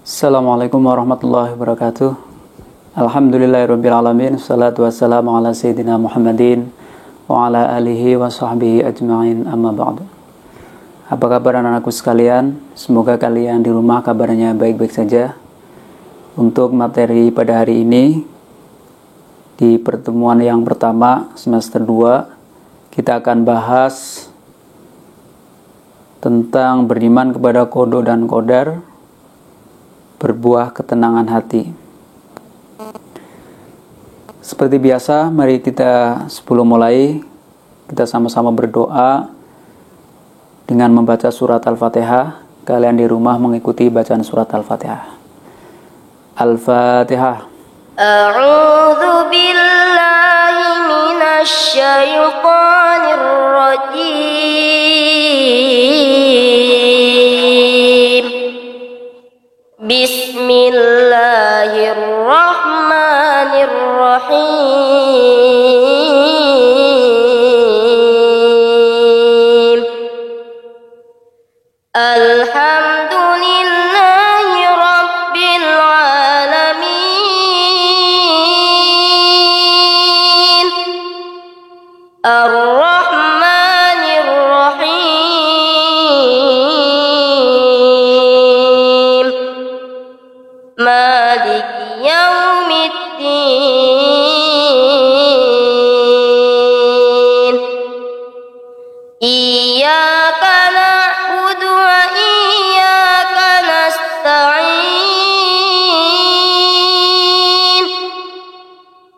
Assalamualaikum warahmatullahi wabarakatuh. Alhamdulillahirrabbilalamin. Salatu wassalamu ala sayyidina Muhammadin wa ala alihi wa sahbihi ajma'in, amma ba'du. Apa kabar anak-anakku sekalian? Semoga kalian di rumah kabarnya baik-baik saja. Untuk materi pada hari ini, di pertemuan yang pertama semester 2, kita akan bahas tentang beriman kepada qada dan qadar, berbuah ketenangan hati. Seperti biasa, mari kita sebelum mulai, kita sama-sama berdoa dengan membaca surat Al-Fatihah. Kalian di rumah mengikuti bacaan surat Al-Fatihah. Al-Fatihah. A'udzu billahi minasy syaithanir rajim. Bismillahirrahmanirrahim. Alhamdulillahi rabbil alamin. Ar-Rahmanir Rahim. Maliki yaumiddin. Iyyaka na'budu wa iyyaka nasta'in.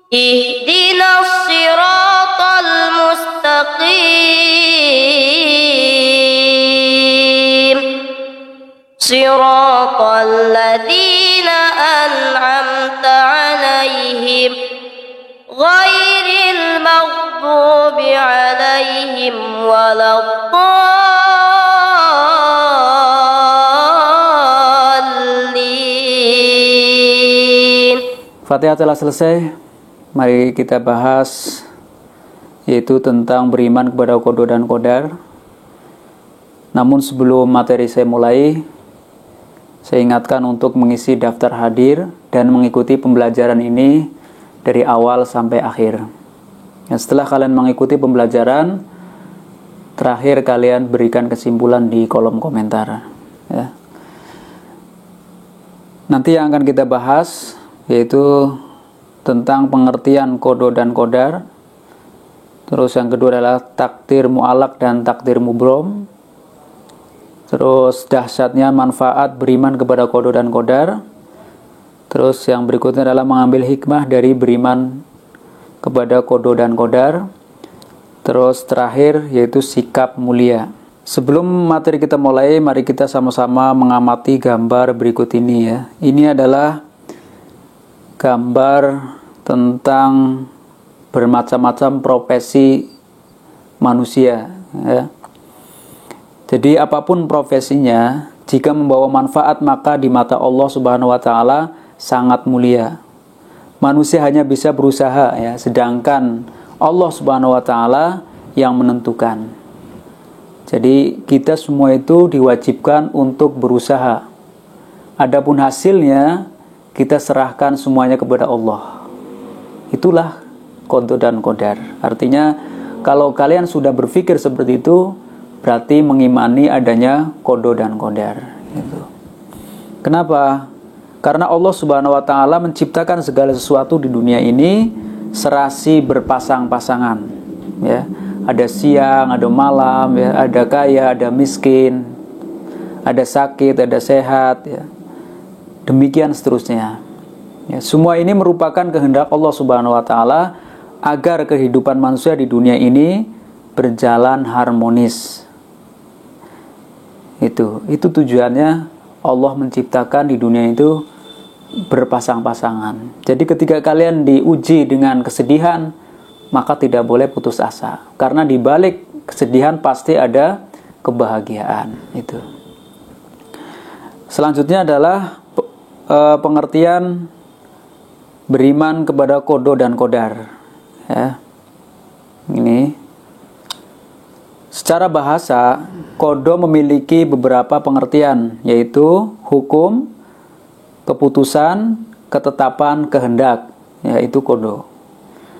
Ihdinas siratal mustaqim. Siratal ladzina an'amta 'alaihim ghairil maghdubi 'alaihim waladdallin. Fatihah telah selesai. Mari kita bahas, yaitu tentang beriman kepada qada dan qadar. Namun sebelum materi saya mulai, saya ingatkan untuk mengisi daftar hadir dan mengikuti pembelajaran ini dari awal sampai akhir. Setelah kalian mengikuti pembelajaran, terakhir kalian berikan kesimpulan di kolom komentar. Ya. Nanti yang akan kita bahas yaitu tentang pengertian qada dan qadar. Terus yang kedua adalah takdir mu'allaq dan takdir mubrom. Terus dahsyatnya manfaat beriman kepada qada dan qadar. Terus yang berikutnya adalah mengambil hikmah dari beriman kepada qada dan qadar. Terus terakhir yaitu sikap mulia. Sebelum materi kita mulai, mari kita sama-sama mengamati gambar berikut ini ya. Ini adalah gambar tentang bermacam-macam profesi manusia ya. Jadi apapun profesinya, jika membawa manfaat maka di mata Allah Subhanahu wa taala sangat mulia. Manusia hanya bisa berusaha ya, sedangkan Allah Subhanahu wa taala yang menentukan. Jadi kita semua itu diwajibkan untuk berusaha. Adapun hasilnya kita serahkan semuanya kepada Allah. Itulah qada dan qadar. Artinya kalau kalian sudah berpikir seperti itu, berarti mengimani adanya qada dan qadar. Gitu. Kenapa? Karena Allah Subhanahu wa taala menciptakan segala sesuatu di dunia ini serasi berpasang-pasangan. Ya, ada siang, ada malam, ya, ada kaya, ada miskin, ada sakit, ada sehat, ya. Demikian seterusnya. Ya, semua ini merupakan kehendak Allah Subhanahu wa taala agar kehidupan manusia di dunia ini berjalan harmonis. Itu tujuannya Allah menciptakan di dunia itu berpasang-pasangan. Jadi ketika kalian diuji dengan kesedihan, maka tidak boleh putus asa. Karena di balik kesedihan pasti ada kebahagiaan. Itu. Selanjutnya adalah pengertian beriman kepada qada dan qadar. Ya. Ini secara bahasa, qada memiliki beberapa pengertian, yaitu hukum, keputusan, ketetapan, kehendak, yaitu qada.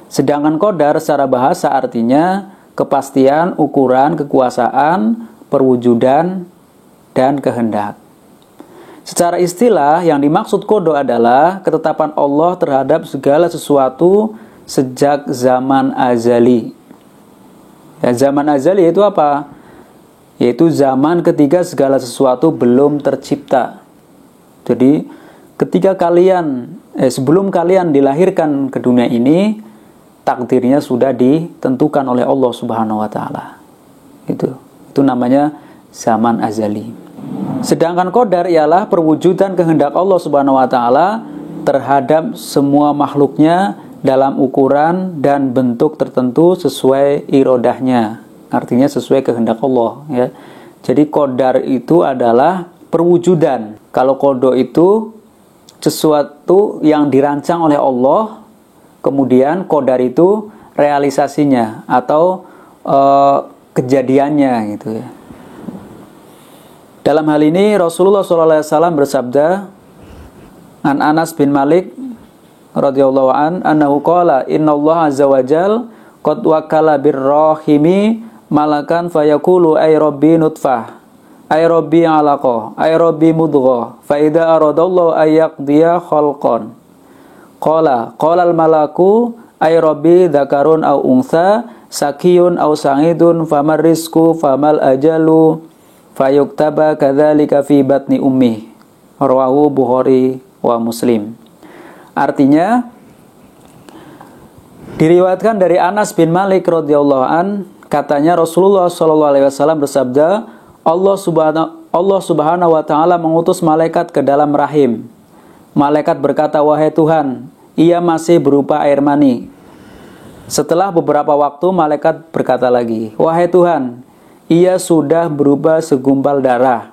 Sedangkan qadar secara bahasa artinya kepastian, ukuran, kekuasaan, perwujudan, dan kehendak. Secara istilah, yang dimaksud qada adalah ketetapan Allah terhadap segala sesuatu sejak zaman azali. Zaman azali itu apa? Yaitu zaman ketika segala sesuatu belum tercipta. Jadi ketika sebelum kalian dilahirkan ke dunia ini, takdirnya sudah ditentukan oleh Allah Subhanahu wa taala. Itu namanya zaman azali. Sedangkan qadar ialah perwujudan kehendak Allah Subhanahu wa taala terhadap semua makhluknya dalam ukuran dan bentuk tertentu sesuai irodahnya. Artinya sesuai kehendak Allah, ya. Jadi qadar itu adalah perwujudan. Kalau qada itu sesuatu yang dirancang oleh Allah, kemudian qadar itu realisasinya atau kejadiannya, gitu ya. Dalam hal ini Rasulullah SAW bersabda, an Anas bin Malik radhiyallahu anhu qala innallaha azza wajal qad wakala birrahimi malakan fayaqulu ay rabbi nutfah ay rabbi alaqah ay rabbi mudghah fa idza aradallahu ay yaqdiya khalqan qala al malaku ay rabbi dzakarun aw untha sakiyun aw sa'idun famar rizqu famal ajalu fayuktaba kadzalika fi batni ummi. Rawahu Bukhari wa Muslim. Artinya diriwayatkan dari Anas bin Malik radhiyallahu an, katanya Rasulullah SAW bersabda, Allah Subhanahu wa taala mengutus malaikat ke dalam rahim. Malaikat berkata, wahai Tuhan, ia masih berupa air mani. Setelah beberapa waktu malaikat berkata lagi, wahai Tuhan, ia sudah berupa segumpal darah.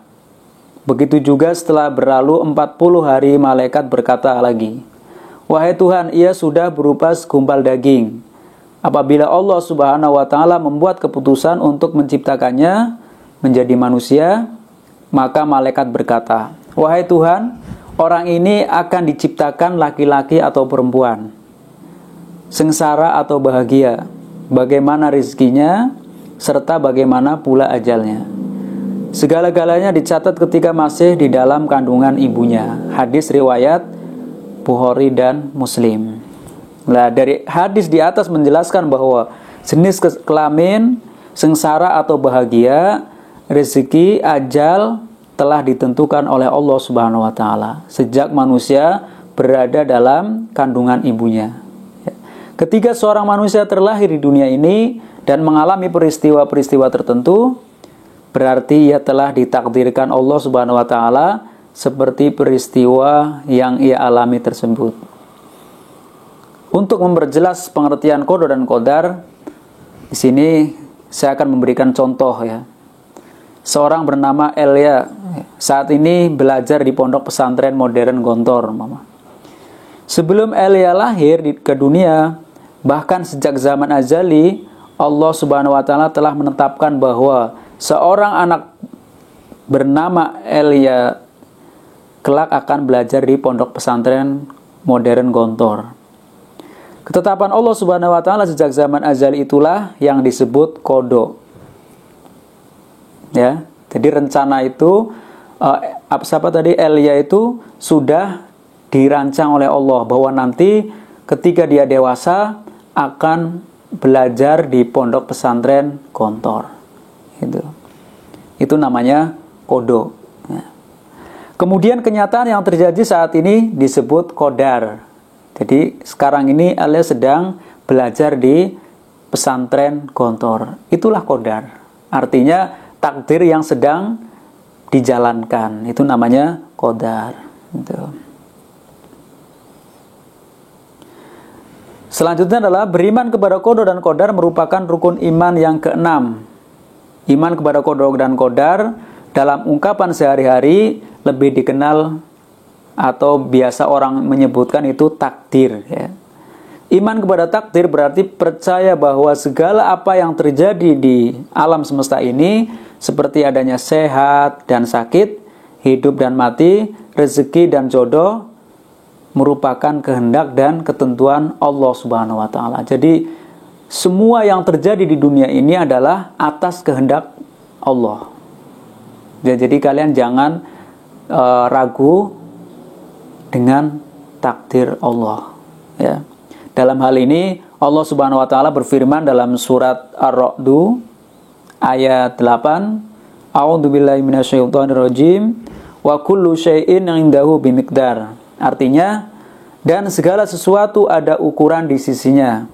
Begitu juga setelah berlalu 40 hari malaikat berkata lagi, wahai Tuhan, ia sudah berupa segumpal daging. Apabila Allah Subhanahu wa taala membuat keputusan untuk menciptakannya menjadi manusia, maka malaikat berkata, wahai Tuhan, orang ini akan diciptakan laki-laki atau perempuan, sengsara atau bahagia, bagaimana rezekinya, serta bagaimana pula ajalnya. Segala-galanya dicatat ketika masih di dalam kandungan ibunya. Hadis riwayat Bukhari dan Muslim. Nah, dari hadis di atas menjelaskan bahwa jenis kelamin, sengsara atau bahagia, rezeki, ajal telah ditentukan oleh Allah Subhanahu wa taala sejak manusia berada dalam kandungan ibunya. Ketika seorang manusia terlahir di dunia ini dan mengalami peristiwa-peristiwa tertentu, berarti ia telah ditakdirkan Allah Subhanahu wa taala seperti peristiwa yang ia alami tersebut. Untuk memperjelas pengertian qada dan qadar, di sini saya akan memberikan contoh, ya. Seorang bernama Elia saat ini belajar di pondok pesantren modern Gontor, Mama. Sebelum Elia lahir ke dunia, bahkan sejak zaman azali, Allah Subhanahu wa taala telah menetapkan bahwa seorang anak bernama Elia kelak akan belajar di pondok pesantren modern Gontor. Ketetapan Allah Subhanahu wa taala sejak zaman azali itulah yang disebut qada. Ya, jadi rencana itu Elia itu sudah dirancang oleh Allah bahwa nanti ketika dia dewasa akan belajar di pondok pesantren Gontor. Itu namanya qada. Ya. Kemudian kenyataan yang terjadi saat ini disebut qadar. Jadi sekarang ini Elia sedang belajar di pesantren Gontor. Itulah qadar. Artinya takdir yang sedang dijalankan. Itu namanya qadar. Selanjutnya adalah beriman kepada qada dan qadar merupakan rukun iman yang keenam. Iman kepada qada dan qadar dalam ungkapan sehari-hari lebih dikenal atau biasa orang menyebutkan itu takdir, ya. Iman kepada takdir berarti percaya bahwa segala apa yang terjadi di alam semesta ini, seperti adanya sehat dan sakit, hidup dan mati, rezeki dan jodoh, merupakan kehendak dan ketentuan Allah Subhanahu wa taala. Jadi semua yang terjadi di dunia ini adalah atas kehendak Allah. Ya, jadi kalian jangan ragu dengan takdir Allah. Ya. Dalam hal ini Allah Subhanahu wa taala berfirman dalam surat Ar-Ra'd ayat 8, A'udzubillahi minasyaitonirrajim, wa kullu syai'in 'indahu bimiqdar. Artinya, dan segala sesuatu ada ukuran di sisinya.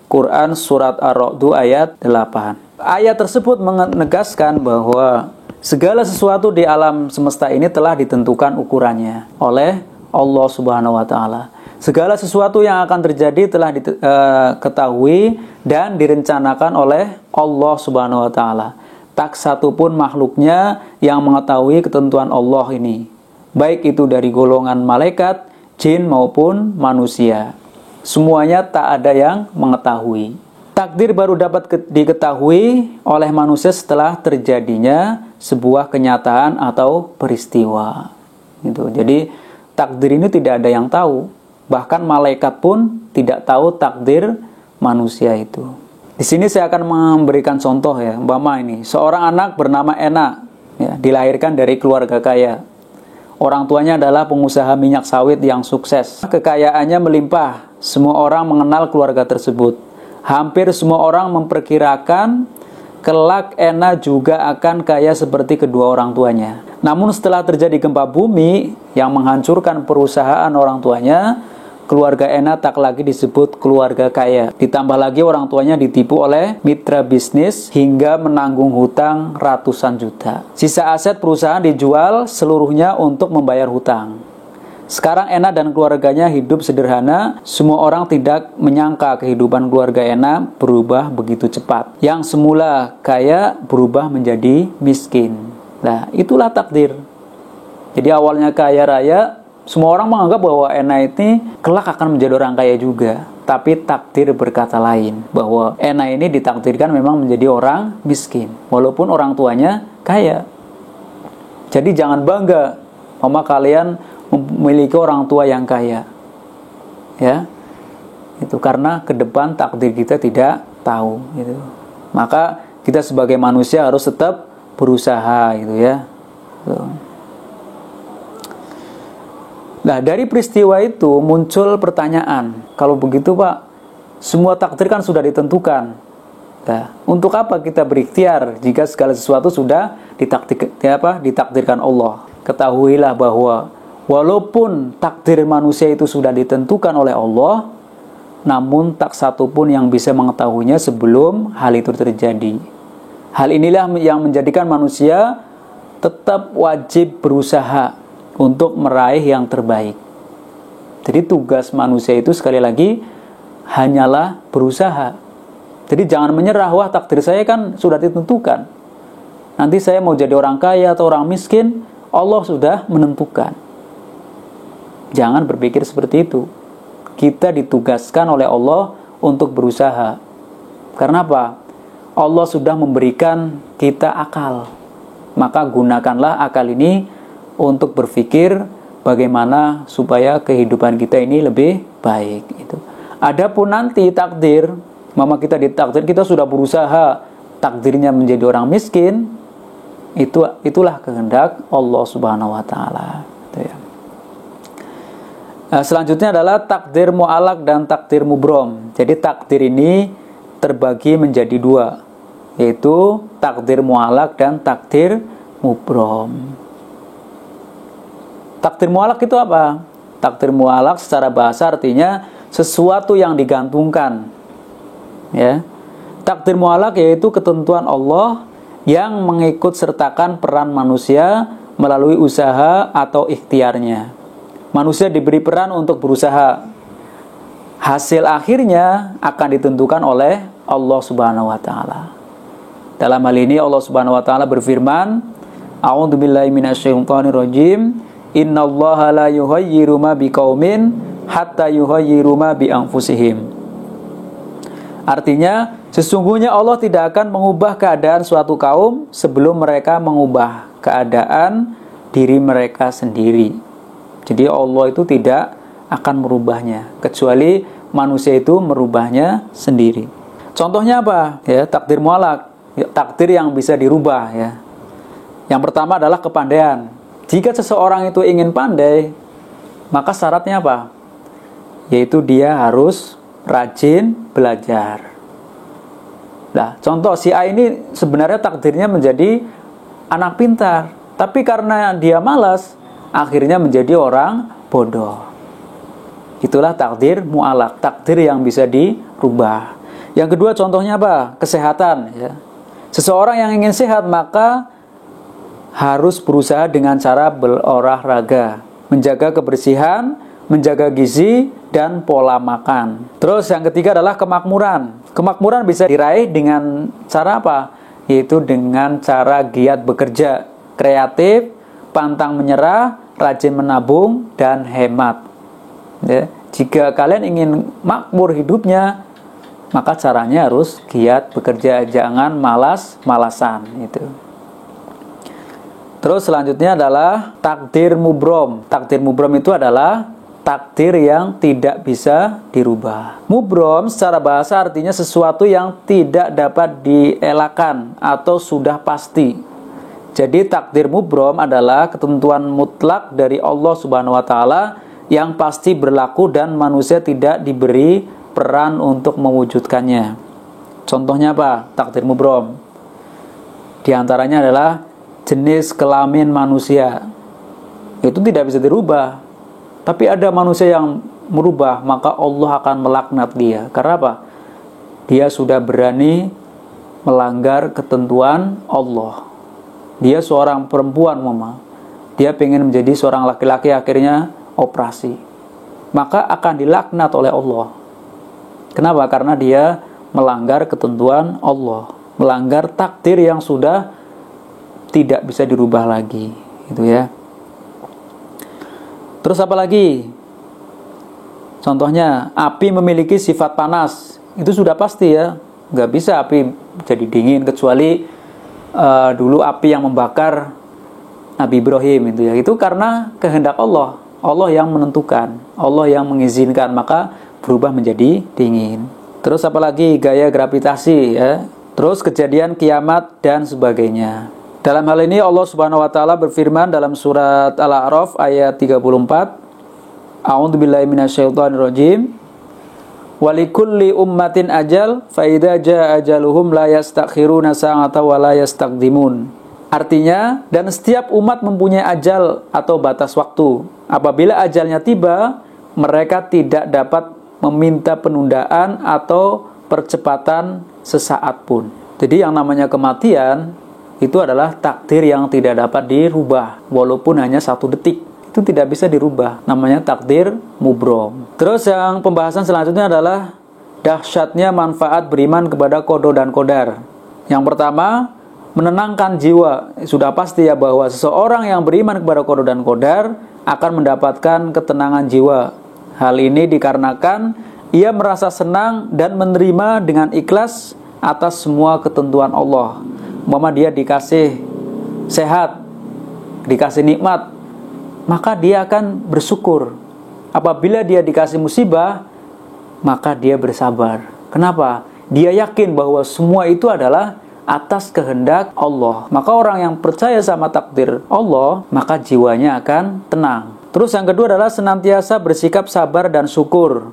Quran surat Ar-Ra'd ayat 8. Ayat tersebut menegaskan bahwa segala sesuatu di alam semesta ini telah ditentukan ukurannya oleh Allah Subhanahu wa taala. Segala sesuatu yang akan terjadi telah diketahui dan direncanakan oleh Allah Subhanahu wa taala. Tak satu pun makhluknya yang mengetahui ketentuan Allah ini, baik itu dari golongan malaikat, jin maupun manusia. Semuanya tak ada yang mengetahui. Takdir baru dapat diketahui oleh manusia setelah terjadinya sebuah kenyataan atau peristiwa. Gitu. Jadi takdir ini tidak ada yang tahu. Bahkan malaikat pun tidak tahu takdir manusia itu. Di sini saya akan memberikan contoh ya, umpama ini seorang anak bernama Ena, ya, dilahirkan dari keluarga kaya. Orang tuanya adalah pengusaha minyak sawit yang sukses. Kekayaannya melimpah. Semua orang mengenal keluarga tersebut. Hampir semua orang memperkirakan kelak Ena juga akan kaya seperti kedua orang tuanya. Namun setelah terjadi gempa bumi yang menghancurkan perusahaan orang tuanya, keluarga Ena tak lagi disebut keluarga kaya. Ditambah lagi orang tuanya ditipu oleh mitra bisnis hingga menanggung hutang ratusan juta. Sisa aset perusahaan dijual seluruhnya untuk membayar hutang. Sekarang Ena dan keluarganya hidup sederhana. Semua orang tidak menyangka kehidupan keluarga Ena berubah begitu cepat. Yang semula kaya berubah menjadi miskin. Nah, itulah takdir. Jadi awalnya kaya raya, semua orang menganggap bahwa Ena ini kelak akan menjadi orang kaya juga. Tapi takdir berkata lain, bahwa Ena ini ditakdirkan memang menjadi orang miskin, walaupun orang tuanya kaya. Jadi jangan bangga sama kalian memiliki orang tua yang kaya, ya, itu karena ke depan takdir kita tidak tahu, gitu. Maka kita sebagai manusia harus tetap berusaha, gitu ya. Nah, dari peristiwa itu muncul pertanyaan, kalau begitu Pak, semua takdir kan sudah ditentukan. Nah, untuk apa kita berikhtiar jika segala sesuatu sudah ditakdirkan Allah? Ketahuilah bahwa walaupun takdir manusia itu sudah ditentukan oleh Allah, namun tak satu pun yang bisa mengetahuinya sebelum hal itu terjadi. Hal inilah yang menjadikan manusia tetap wajib berusaha untuk meraih yang terbaik. Jadi tugas manusia itu sekali lagi hanyalah berusaha. Jadi jangan menyerah, wah takdir saya kan sudah ditentukan. Nanti saya mau jadi orang kaya atau orang miskin, Allah sudah menentukan. Jangan berpikir seperti itu. Kita ditugaskan oleh Allah untuk berusaha. Karena apa? Allah sudah memberikan kita akal. Maka gunakanlah akal ini untuk berpikir bagaimana supaya kehidupan kita ini lebih baik. Adapun nanti takdir, mama kita ditakdir, kita sudah berusaha, takdirnya menjadi orang miskin, itulah kehendak Allah Subhanahu wa taala. Nah, selanjutnya adalah takdir mu'alaq dan takdir mubrom. Jadi takdir ini terbagi menjadi dua, yaitu takdir mu'alaq dan takdir mubrom. Takdir mu'alaq itu apa? Takdir mu'alaq secara bahasa artinya sesuatu yang digantungkan. Ya. Takdir mu'alaq yaitu ketentuan Allah yang mengikut sertakan peran manusia melalui usaha atau ikhtiarnya. Manusia diberi peran untuk berusaha. Hasil akhirnya akan ditentukan oleh Allah Subhanahu wa taala. Dalam hal ini Allah Subhanahu wa taala berfirman, A'udzubillahi minasyaitonirrajim, Innallaha la yughayyiru ma biqaumin hatta yughayyiru ma bi anfusihim. Artinya, sesungguhnya Allah tidak akan mengubah keadaan suatu kaum sebelum mereka mengubah keadaan diri mereka sendiri. Jadi Allah itu tidak akan merubahnya, kecuali manusia itu merubahnya sendiri. Contohnya apa? Ya, takdir mu'allaq, ya, takdir yang bisa dirubah ya. Yang pertama adalah kepandaian. Jika seseorang itu ingin pandai, maka syaratnya apa? Yaitu dia harus rajin belajar. Nah, contoh si A ini sebenarnya takdirnya menjadi anak pintar, tapi karena dia malas, akhirnya menjadi orang bodoh. Itulah takdir mu'allaq, takdir yang bisa dirubah. Yang kedua contohnya apa? Kesehatan ya. Seseorang yang ingin sehat maka harus berusaha dengan cara berolahraga, menjaga kebersihan, menjaga gizi, dan pola makan. Terus yang ketiga adalah kemakmuran. Kemakmuran bisa diraih dengan cara apa? Yaitu dengan cara giat bekerja, kreatif, pantang menyerah, rajin menabung, dan hemat. Ya. Jika kalian ingin makmur hidupnya, maka caranya harus giat bekerja, jangan malas-malasan. Itu. Terus selanjutnya adalah takdir mubrom. Takdir mubrom itu adalah takdir yang tidak bisa dirubah. Mubrom secara bahasa artinya sesuatu yang tidak dapat dielakkan atau sudah pasti. Jadi takdir mubrom adalah ketentuan mutlak dari Allah Subhanahu wa taala yang pasti berlaku dan manusia tidak diberi peran untuk mewujudkannya. Contohnya apa? Takdir mubrom. Di antaranya adalah jenis kelamin manusia. Itu tidak bisa dirubah. Tapi ada manusia yang merubah, maka Allah akan melaknat dia. Karena apa? Dia sudah berani melanggar ketentuan Allah. Dia seorang perempuan, mama. Dia pengen menjadi seorang laki-laki, akhirnya operasi. Maka akan dilaknat oleh Allah. Kenapa? Karena dia melanggar ketentuan Allah, melanggar takdir yang sudah tidak bisa dirubah lagi. Itu ya. Terus apa lagi? Contohnya, api memiliki sifat panas. Itu sudah pasti ya. Nggak bisa api jadi dingin, kecuali dulu api yang membakar Nabi Ibrahim itu ya. Itu karena kehendak Allah. Allah yang menentukan, Allah yang mengizinkan, maka berubah menjadi dingin. Terus apa lagi? Gaya gravitasi ya. Terus kejadian kiamat dan sebagainya. Dalam hal ini Allah Subhanahu wa taala berfirman dalam surat Al-A'raf ayat 34. A'udzubillahi minasyaitonirrajim. Walikulli ummatin ajal fa idza jaa ajaluhum la yastakhiruna sa'atan wa la yastaqdimun. Artinya, dan setiap umat mempunyai ajal atau batas waktu. Apabila ajalnya tiba, mereka tidak dapat meminta penundaan atau percepatan sesaat pun. Jadi yang namanya kematian itu adalah takdir yang tidak dapat dirubah, walaupun hanya 1 detik. Itu tidak bisa dirubah, namanya takdir mubrom. Terus yang pembahasan selanjutnya adalah dahsyatnya manfaat beriman kepada qada dan qadar. Yang pertama, menenangkan jiwa. Sudah pasti ya bahwa seseorang yang beriman kepada qada dan qadar akan mendapatkan ketenangan jiwa. Hal ini dikarenakan ia merasa senang dan menerima dengan ikhlas atas semua ketentuan Allah. Umpama dia dikasih sehat, dikasih nikmat, maka dia akan bersyukur. Apabila dia dikasih musibah, maka dia bersabar. Kenapa? Dia yakin bahwa semua itu adalah atas kehendak Allah. Maka orang yang percaya sama takdir Allah, maka jiwanya akan tenang. Terus yang kedua adalah senantiasa bersikap sabar dan syukur.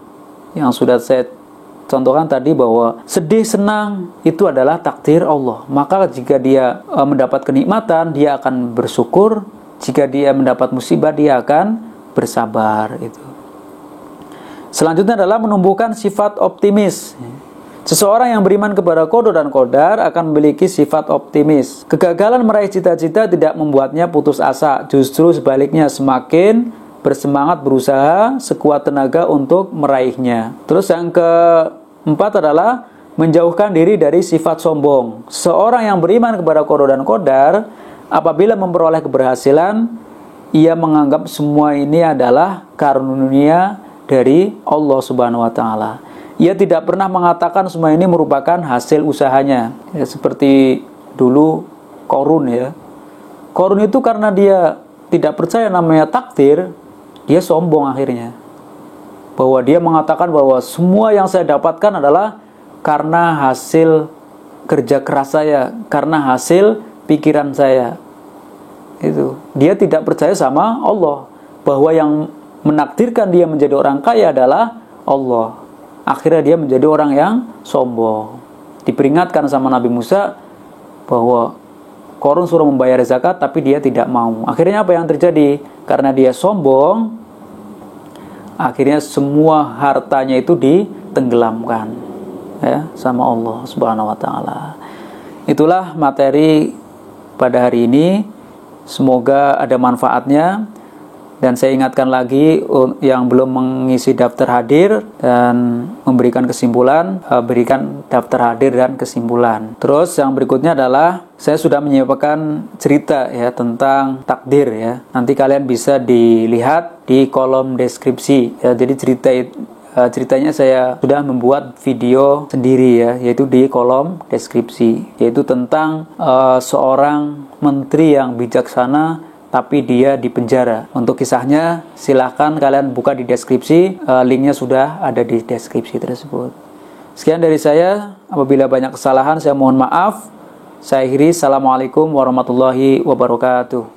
Yang sudah saya contohkan tadi bahwa sedih senang itu adalah takdir Allah. Maka jika dia mendapat kenikmatan, dia akan bersyukur. Jika dia mendapat musibah, dia akan bersabar. Itu. Selanjutnya adalah menumbuhkan sifat optimis. Seseorang yang beriman kepada qada dan qadar akan memiliki sifat optimis. Kegagalan meraih cita-cita tidak membuatnya putus asa, justru sebaliknya semakin bersemangat berusaha sekuat tenaga untuk meraihnya. Terus yang keempat adalah menjauhkan diri dari sifat sombong. Seorang yang beriman kepada qada dan qadar apabila memperoleh keberhasilan, ia menganggap semua ini adalah karunia dari Allah Subhanahu wa taala. Ia tidak pernah mengatakan semua ini merupakan hasil usahanya. Ya, seperti dulu Qarun ya. Qarun itu karena dia tidak percaya namanya takdir, dia sombong akhirnya. Bahwa dia mengatakan bahwa semua yang saya dapatkan adalah karena hasil kerja keras saya, karena hasil pikiran saya. Itu. Dia tidak percaya sama Allah, bahwa yang menakdirkan dia menjadi orang kaya adalah Allah. Akhirnya dia menjadi orang yang sombong. Diperingatkan sama Nabi Musa bahwa Qarun suruh membayar zakat tapi dia tidak mau. Akhirnya apa yang terjadi? Karena dia sombong, akhirnya semua hartanya itu ditenggelamkan ya sama Allah Subhanahu wa taala. Itulah materi pada hari ini. Semoga ada manfaatnya. Dan saya ingatkan lagi yang belum mengisi daftar hadir dan memberikan kesimpulan, berikan daftar hadir dan kesimpulan. Terus yang berikutnya adalah saya sudah menyiapkan cerita ya tentang takdir ya. Nanti kalian bisa dilihat di kolom deskripsi ya. Jadi ceritanya saya sudah membuat video sendiri ya, yaitu di kolom deskripsi, yaitu tentang seorang menteri yang bijaksana tapi dia di penjara. Untuk kisahnya silahkan kalian buka di deskripsi, linknya sudah ada di deskripsi tersebut. Sekian dari saya, apabila banyak kesalahan saya mohon maaf. Saya akhiri, assalamualaikum warahmatullahi wabarakatuh.